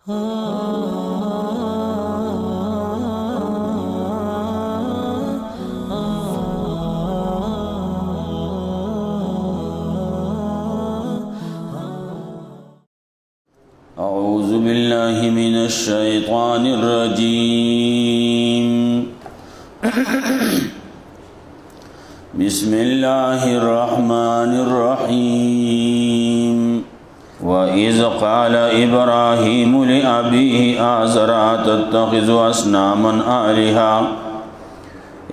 अऊज़ु बिल्लाहि मिनश शैतानिर रजीम। बिस्मिल्लाहिर रहमानिर रहीम। व इज़ क़ाल इब्राहीमु लिअबीहि आज़रा तत्तख़िज़ु अस्नामन आलिहा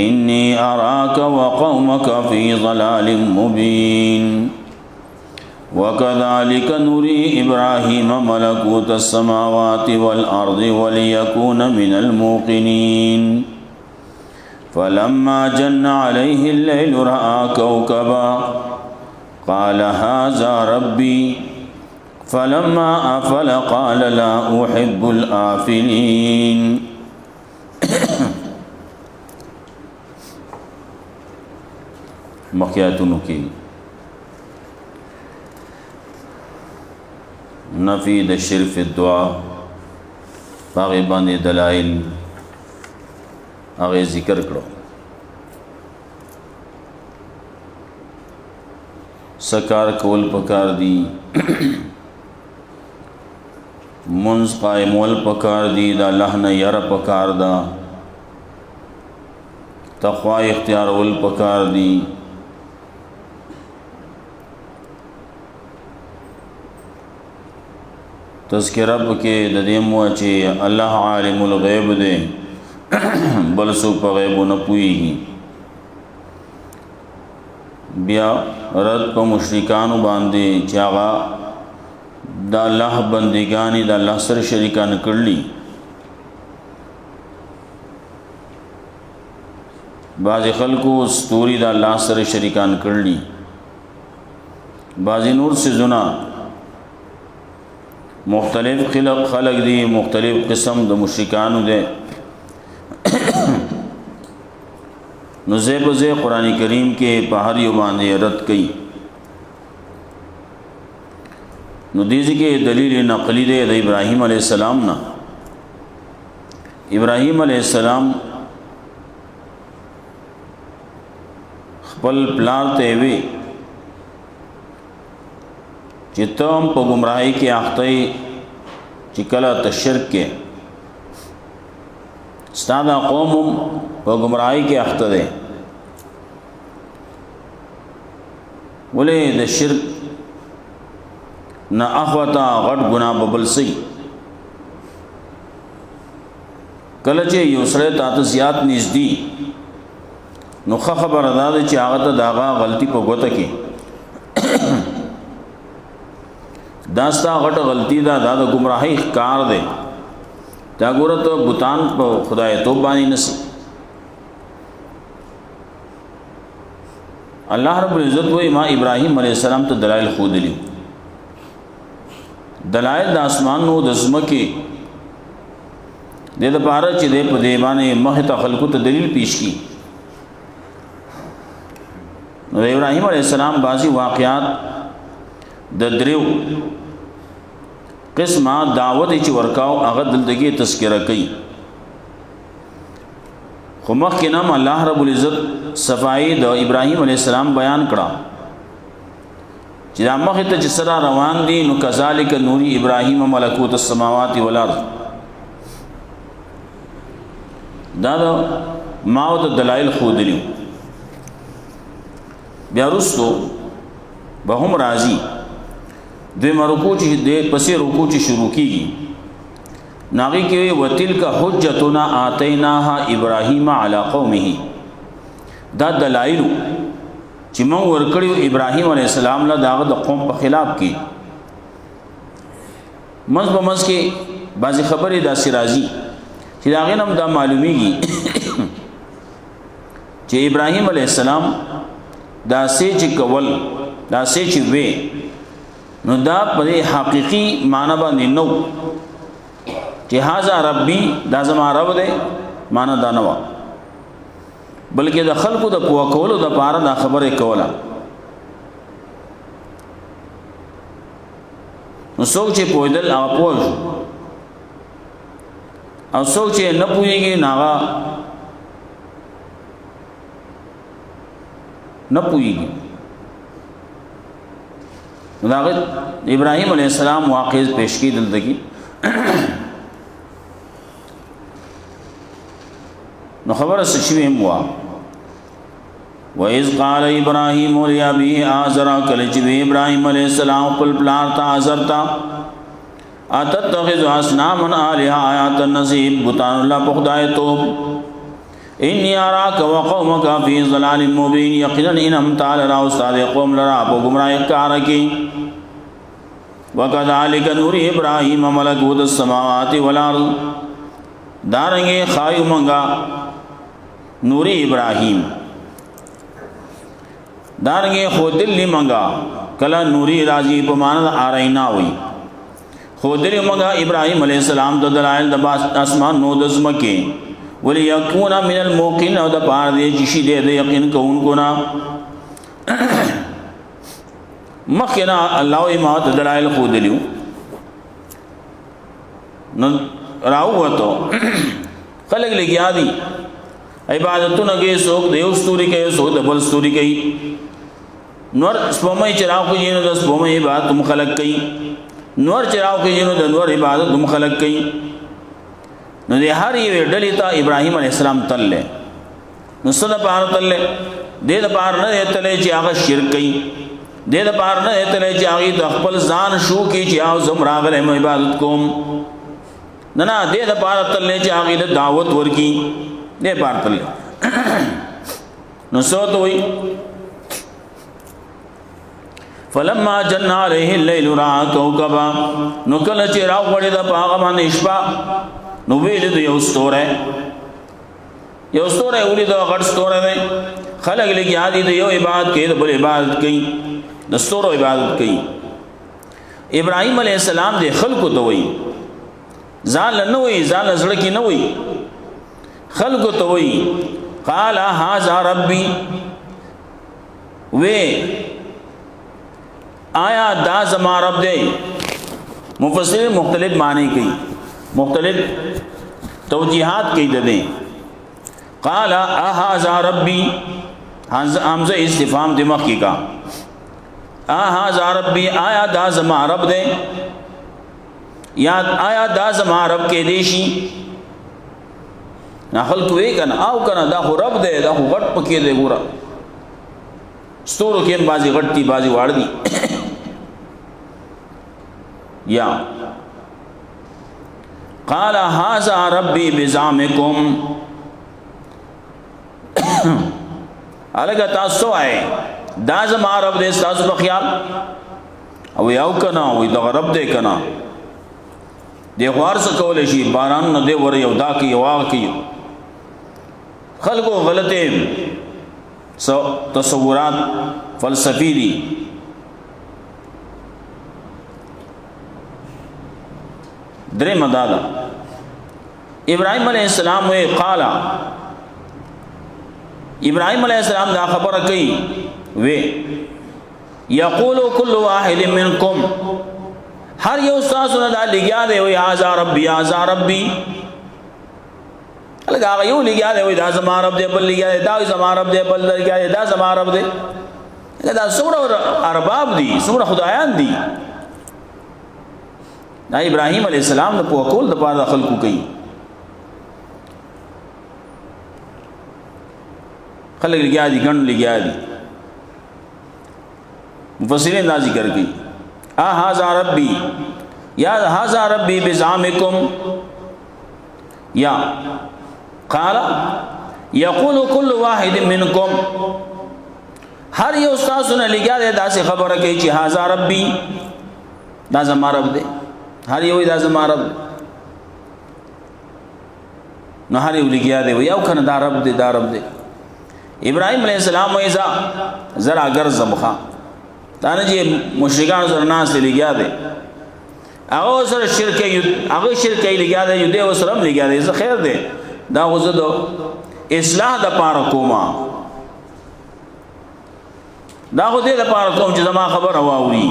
इन्नी अराक व क़ौमक फ़ी ज़लालिम मुबीन। वकज़ालिक नुरी इब्राहीम मलकूतस समावाति वल अर्ज़ि वलियकून मिनल मूक़िनीन। फलम्मा जन्न अलैहिल लैलु रअा कौकबा क़ाल हाज़ा रब्बी फलम्मा अफ़ल क़ाल ला उहिब्बुल आफ़िलीन। मक़ियातुन की नफ़ी द शिर्फ़ दुआ पागे बांदे दलाइल आगे ज़िक्र करो। सकार कोल पकार दी मुंज़ क़ाइमोल पकार दी दा अल्लाह न यार पकार दा तक़वा इख्तियार उल पकार दी। तज़किरा के ददेम चे अल्लाह आलिमुल गैब दे बलसु प गैब न पुईगी। बिया रद प मुशरिकानु बांधे चागा दा अल्लाह बंदिगानी दा अल्लाह सर शरीकान करली। बाज़ खल्को स्तूरी दा अल्लाह सर शरीकान करली। बाज़ी नूर से जुना मुख्तलिफ खलक दी मुख्तलिफ किस्म द मुशरिकानु दे नुज़े बज़े कुरान करीम के पहाड़ियों बांधे रद कई। नुदीज़ के दलील नक़ली दे इब्राहीम अलैहिस्सलाम ना इब्राहीम अलैहिस्सलाम खपल प्लार तेवे चितम प गुमराही के आख्तई चिकला तशर्क के स्तादा कौम प गुमराही के आख्त दे बोले द शिरक न अखवता गट गुना बबल सही कलचे यूसरे तात ज़ियात निज़दी नुखा खबर अदा चे आगत दागा गलती प गोत के दास्ता गट गलती दा दादा गुमराही कार दे तागोरा तो बुतान प खुदाए तो बानी नसी। अल्लाह रब्बुल इज़्ज़त वही माँ इब्राहीम अलैहिस्सलाम तो दलाइल खुद ली दलाइल द आसमान नो दज़म के दे पारा चे दे पदेबाने महता खलकु तो दलील पेश की। इब्राहीम अलैहिस्सलाम बाज़ी वाक़यात दद्रेव किस्मा दावत च वर्काओ अगद दिलदगी तस्करा कई खुमख के नाम अल्लाह रब्बुल इज़्ज़त सफ़ाई द इब्राहीम अलैहिस्सलाम बयान करा जिदा मख तजसरा रवान दी नु कज़ालिक नूरी इब्राहीम मलकूतस समावाति वल अर्ज़ दादा माओ दलाइल खुद ली ब्यारुस्तो बहुम राजी दे मरुकू दे पसे रुकू शुरू की नागी के वतिल का हुज्जतुना आतैनाहा इब्राहीम अला कौमिही दा दलाइल चिमं वरकड़ी इब्राहीम अलैहिस्सलाम ला दाग द कौम पर खिलाफ की मज़ बमज़ के बाज़ी खबर दा सिराजी चिरागे नम दा मालूमी की चे इब्राहीम अलैहिस्सलाम दा से च कवल दा से च वे नो दा पदे हकीकी माना बा निन्नो हाजा रब्बी दा ज़मा रब दे माना दा नवा बल्कि द खल्कु द पुआ कौलो द पारा दा खबर कौला सोच पोदल आपोज او څوک چې نه پوهیږي ناغه نه پوهیږي. داغه ابراهیم علیہ السلام واقع پیش کی دلته کی نو خبره شوی مو وَإِذْ قَالَ إِبْرَاهِيمُ لِأَبِيهِ آزَرَ کله چې ابراهیم علیہ السلام خپل پلار ته آزر تا اتتخذ اصناما آلهة آیات النصیب بوتان الله په خدای توب انی اراک وقومک فی ضلال مبین یقینا انهم تعالی را استاد قوم لرا په گمراهی کار کی وکذالک نور ابراهیم ملکوت السماوات والارض دارنګ خایو منگا نور ابراهیم دارنګ خودلی منگا کلا نوری راضی په معنا ارینا وی خودلی منگا ابراهیم علیہ السلام د دلائل د اسمان نو د زمکه وليكون من الموقن او د پار دې چې شي دې یقین کوونکو نا مخنا الله ما د دلائل خودلیو نو راوته خلق لګیا دي عبادتونه کې څوک دیو ستوري کوي څوک د بل ستوري کوي نور سپومې چراغ کوي نو د سپومې عبادت هم خلق کوي نور چراغ کوي نو د نور عبادت هم خلق کوي نو د هر یو ډلې ته ابراهیم علیه السلام تلله نو صدا پار تلله دې د پار نه تلله چې هغه شرک کوي دې د پار نه تلله چې هغه د خپل ځان شو کې چې او زم راغله عبادت کوم نه دې د پار تلله چې هغه د دعوت ورکی دې پار تلله نو سوت وي فلما جن عليه الليل را كوكبا نو کله چې راو غړي د پاغه باندې شپه نو ویل د یو ستوره ولې د غړ ستوره نه خلک لګي عادي د یو عبادت کې د بل عبادت کوي د ستورو عبادت کوي ابراهيم عليه السلام د خلکو ته وایي ځان نه وایي ځان زړه کې نه وایي خلکو ته وایي قال هذا ربي وې آیا دا زما رب دی مفسرین مختلف معنی کوي مختلف توجیحات کوي دې قال اهذا ربي حمزه استفهام د مخ کی کا اهذا ربي آیا دا زما رب دی یا آیا دا زما رب کې دی شي نخل کوي کنه او کنه دا خو رب دی دا خو غټ پکې دی ګوره ستورو کې بازي غټي بازي واړ دي یا قال هذا ربي بزعمكم الګا تاسو آئے دا زما رب دې تاسو په خیال او یو کنا وې دا رب دې کنا دې غوار څه کول شي باران نه دې ور یو دا کی واغ کی خلکو غلطه تصورات فلسفی دي درې مدادا ابراهيم عليه السلام وی قال ابراهيم عليه السلام دا خبره کوي وی یقول كل واحد منكم هر یو تاسو نه دا لګیا دی وی هاذا ربي الګا یو لګیا دی وی دا زما رب دی بل لګیا دی دا زما رب دی بل لګیا دی دا زما رب دی دا څومره ارباب دي څومره خدایان دي دا ابراهيم عليه السلام د په کول د پاره خلقو کوي خلق لګیا دي ګڼ لګیا دي مفسرین دا ذکر کوي هاذا ربي یا هاذا ربي بزعمكم یا قال يقول كل واحد منكم هر یو تاسو نه لګیا دی دا څه خبره کوي چې هاذا ربي دا زما رب دی هر یو دا زما رب نو هر یو لګیا دی یو کنه دا رب دی ابراهيم عليه السلام وایزا زرا ګرځم خا دا نه چې مشرکان سره ناس لګیا دی هغه سره شرک لګیا دی یو دی سره لګیا دی زه خیر دی دا غوزه دو اصلاح د پاره کوما دا خو دې د پاره کوم چې زما خبر واوري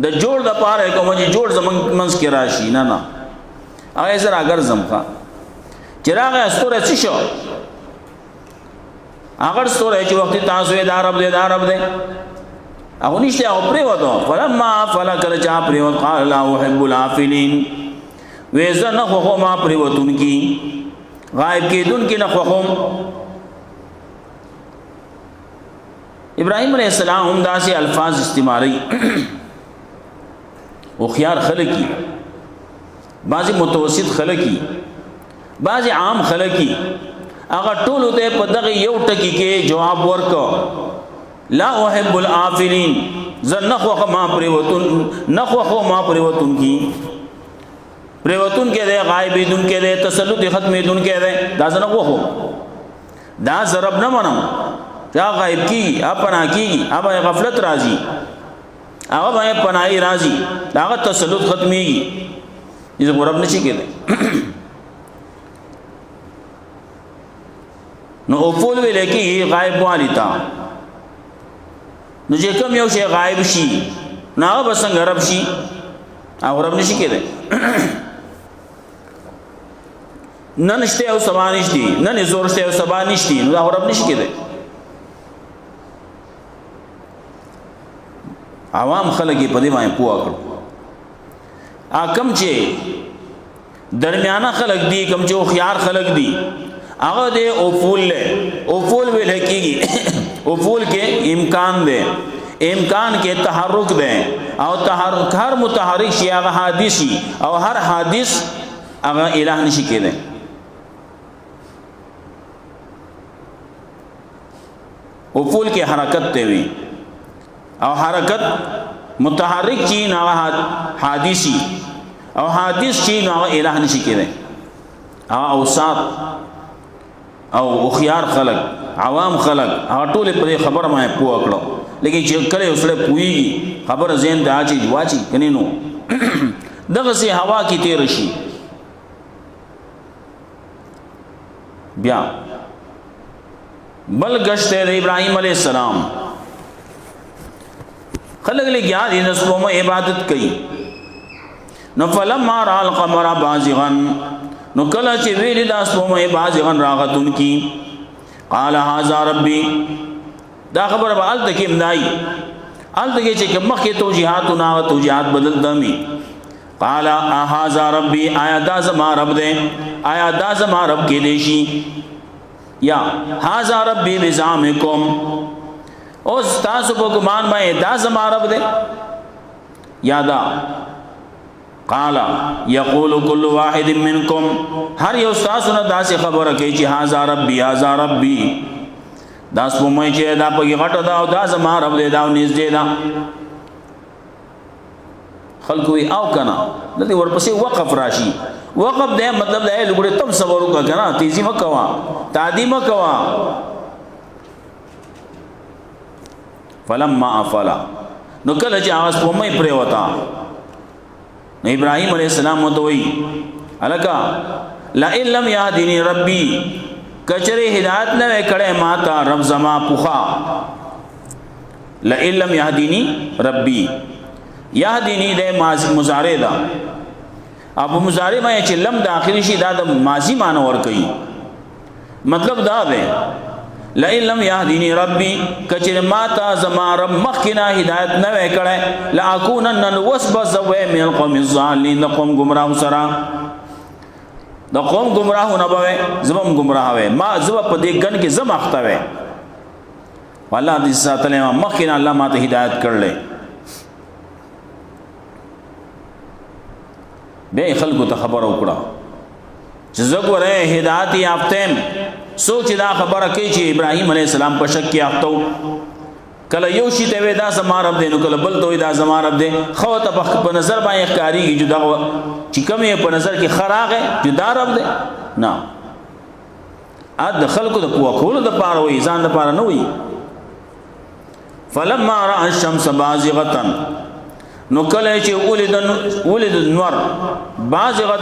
د جوړ د پاره کوم چې جوړ زمون منس کې راشي نه هغه سره ګرځم ښا چراغ استوره څه شو هغه استوره چې وخت تاسو یې دا رب دې هغه نشته او پرې وته فلما فلا کله چا پرې وته قال لا احب العافلين وېزه نه خو ما پرې وتون کی غائب کېدون کې نه خوم ابراهيم عليه السلام هم داسې الفاظ استعمالي او خيار خلقي بعضی متوسط خلقي بعضی عام خلقي هغه ټول ته په دغه یو ټکی کې جواب ورکو لا احب العافلين زنخو ما پریوتون نخو ما پریوتون کی پریوتون کې ده غایبیدون کې ده تسلط ختمیدون کې ده دا زنخو هو دا ضرب نه منم چا غایب کی اپنا کی اب غفلت راضی هغه باندې پناهي راضی دا تسلط ختميږي دې رب نشي کېده نو افول ویل کی غایب والی تا نو چې کوم یو شی غایب شي نو هغه بسنګ رب شي او رب نشي کېده نن شته او سبا نشتی نن زور شته او سبا نشتی نو هغه رب نشي کېده عوام خلک په دې باندې پوها کړو کم چې درمیانه خلک دي کم چې خيار خلک دي هغه دې افول له افول ویل کېږي افول کې امکان ده امکان کې تحرک ده او تحرک هر متحرک شي هغه حادثي او هر حادث هغه الہ نشي کېده افول کې حرکت ته وي او حرکت متحرک چی نو حادثی او حادث چی نو الہ نشي کېده او اوساط او خيار خلق عوام خلق ټول په خبر ما پوه کړو لیکن چې کله اوسړه پويږي خبر زین ته اچي واچي کني نو دغه سي هوا کی تیر شي بیا بل گشت ابراهيم عليه السلام خلق له گیا دي نسبو میں عبادت کئ نو فلما را القمر بازغا نو کله چې ویل د اسبو مې بازغن راغتون کی قال هذا ربي دا خبر به ال تکیم دای ال تکي چې مخه توجيهات او توجيهات بدل دمي قال هذا ربي آیا دا زما رب دې آیا دا زما رب کې دیشي یا هذا ربي بزامکم او تاسو په ګمان باندې دا زما رب دې یادا قال يقول كل واحد منكم هر یو تاسو نه داسې خبره کوي چې هاذا ربي داس په مې چې دا په غټه دا او دا زما رب دې دا نږدې دا خلق وی او کنا دې ورپسې وقف راشي وقف دې مطلب دې لګړې تم صبر وکړه کنا تیزی مکوا تعدی مکوا فلما افلا نو کله چې आवाज په مې پرې وتا ابراهيم عليه السلام وتوي الکا لا علم يهديني ربي کچره هدایت نه کړه ماتا رب زما پوخا لا علم يهديني ربي يهديني د مضارع دا ابو مضارع ما چې لم داخلي شي دا د ماضي معنی ور کوي مطلب دا ده لا علم يهديني ربي کچره ماتا زما رب مخکنا هدایت نه کړه لا اكونن وسب زو من القوم الضالين قوم گمراه سرا د قوم گمراه نه بوي زبم گمراه وي ما زب په دې ګن کې زم اخته وي والله دې ساتلې مخکنا الله ماته هدایت کړل به خلکو ته خبر وکړه چې زګوره هدایت یافتم سوچ دا خبره کوي چې ابراهيم عليه السلام په شک کې افتو کله یو شی ته ودا زمارب دین کله بل ته ودا زمارب دین خو ته په نظر باندې ښکاری چې دا چې کوم په نظر کې خراغه جدا رب دې نه اد خلکو د قوه کول د پاره وي ځان د پاره نه وي فلما را الشمس بازغه نو کله چې ولید النور بازغه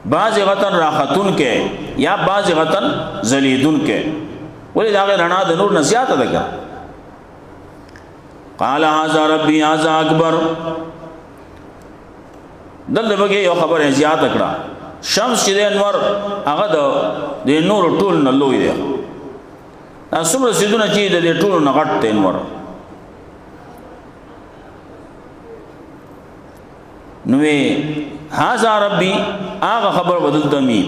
بازغتن راختون کې یا بازغتن زلیدون کې ولې دا رڼا د نور نه زیاته ده قال هذا ربي هذا اکبر دلته بګي یو خبره زیات کړه شمس چې د انور هغه د نور ټول نه لوی دی دا څومره سيدونه چې د ټول نه غټ دی انور نوې هاذا ربي هغه خبر بدل دمي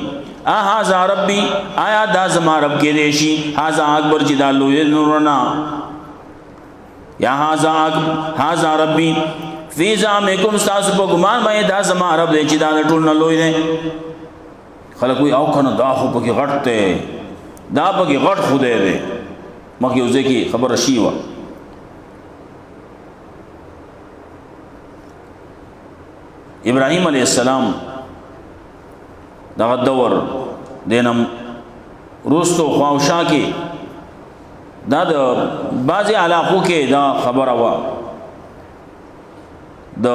هاذا ربي آیا دا زما رب کې دی شي هاذا اکبر چې دا لوی نورنا یا هاذا ربي فی زعمکم تاسو په ګمان باندې دا زما رب دی چې دا ټول نه لوی دی خلک وي او کنه دا خو پکې غټ دی دا پکې غټ خدای دی مخکې وځي کی خبره شي وا ابراهيم عليه السلام دا دور دینم روستو خواوشا کې دا د بعضی علاقو کې دا خبره وا د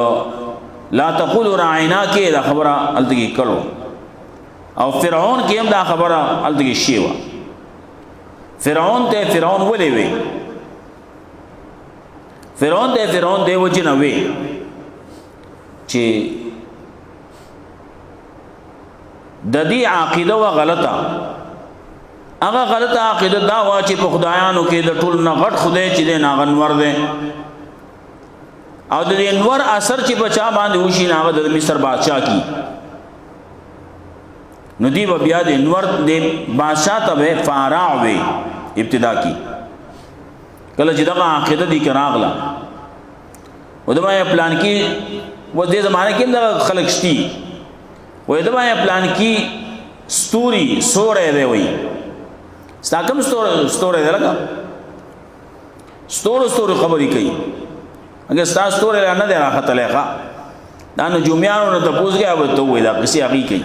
لا تقول رعینا کې دا خبره التګي کړو او فرعون کې هم دا خبره التګي شی وا فرعون ولې وی فرعون دی وجنه وی چې د دې عقیده وا غلطه هغه غلطه عقیده دا وا چې په خدایانو کې د ټول نه غټ خدای چې د ناغنور دی او د انور اثر چې بچا باندې وشي هغه د مصر بادشاہ کی نو دی بیا د انور د بادشاہ ته فارع وی ابتدا کی کله چې دغه عقیده دي کراغله ودما پلان کی و دې زمانه کې د خلق شتي و دما پلان کی ستوري سورې دی وی ستاکم ستورې دی لګا ستوري خبرې کوي اگر ستاسو ستوري نه دی راخته لخوا دا نجوميانو ته پوښتنه کوي ته وای دا کسي هغه کوي